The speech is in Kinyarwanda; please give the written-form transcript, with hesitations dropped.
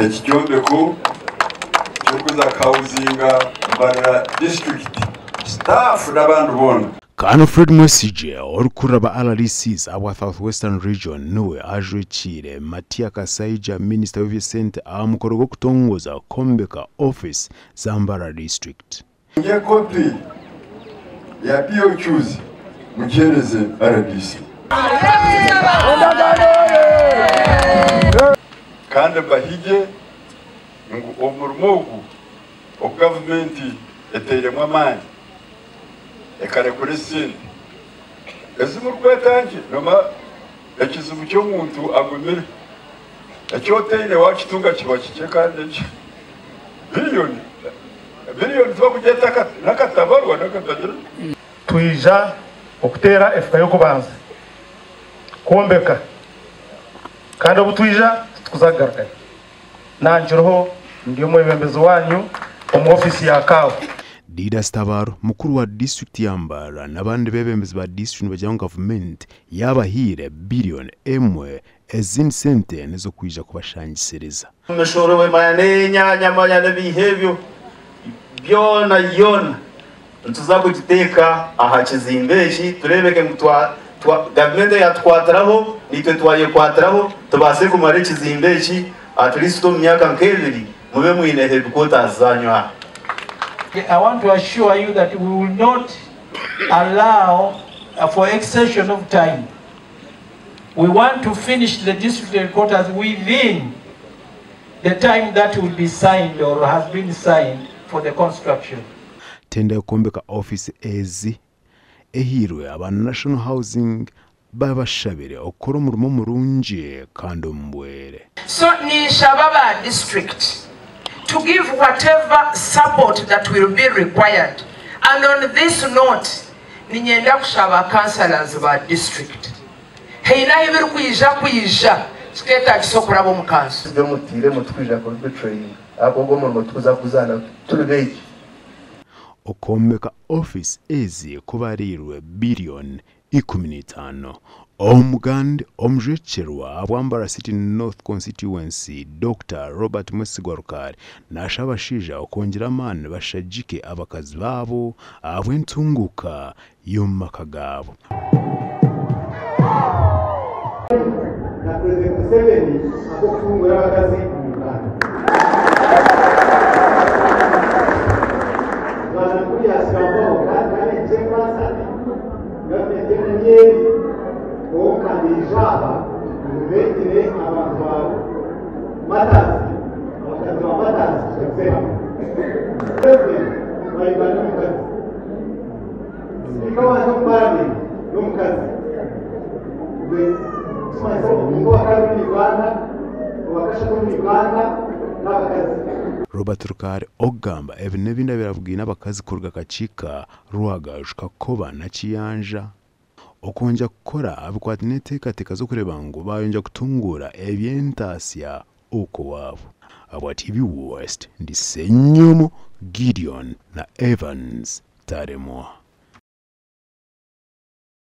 ekyombeko kyokuza kawuzinga Mbarara district staff n'abantu bona. Kano Fred Mwesije orukura ba RDCs aba Southwestern Region niwe ajwekire Matia Kasaija Minister of Center amukoro go kutongoza kombeka office za Mbarara district. Nge copy ya POQs mukereze RDC. Kandi bahije ngo omurmogu o government eteremwa amani ekare kuri sindi ezimurkwetanje noma ekizibu cy'omuntu agumire ekyoteyine wakitunga kiba kike kandi biliyoni twakugeta nakatabarwa nakatagira twija okutera efuka y'okubanza kwombeka kandi obutwija tukuzagaruka nanjiroho ndiyo mwebembezi wanyu omu ofisi ya kawa Didas Tabaro mukuru wa district ya Mbarara n'abandi bebembezi ba district bajya government yabahire billion emwe ezindi sente nizo kwija kubashangisereza. Meshoro we manenya nyamanya n'ibihebyo byona yona ntuza kugiteka aha kizimbeshi turebeke mutwa government yatwataraho nitwe twaye kwataraho tubase kumara kizimbeshi at least to myaka nkebiri mube mwine headquarters zanywa. I want to assure you that we will not allow for extension of time. We want to finish the district headquarters within the time that will be signed or has been signed for the construction. Tenda kombeka office ezi ehirwe aba National Housing babashabire okoro murimo murunje kandi mbwere. So ni Shababa district to give whatever support that will be required. And on this note, ninyenda kushaba councillors ba district. Heina hibiru kuija sketa kisokura bo mukanso. Byo mutire mutwija ko training. Akogo mu tuza kuzana turubeji. Okombeka office ezi kubarirwe billion 15. Omugande omjecherwa abwambara City North Constituency Dr. Robert Mwesigwarukari nashabashija okongera amani bashajike abakazi babo abwentunguka yomaka gabo. Na President Museveni akufungura abakazi mu Uganda. Bana kuri asaba kandi chemasa gavumenti okandijaba ubetire abantu matasi abakazi matasi kusema bayibana mukazi sikawa shombani n'umukazi Robert Rukari ogamba ebinebinda biravugina abakazi kurga kachika ruhagajuka koba na kiyanja okonja kukora abikwati n'enteekateeka z'okureba ngu bayonja kutungura ebyentasya uko wabo. Aba TV West ndi Senyomo Gideon na Evans Taremwa.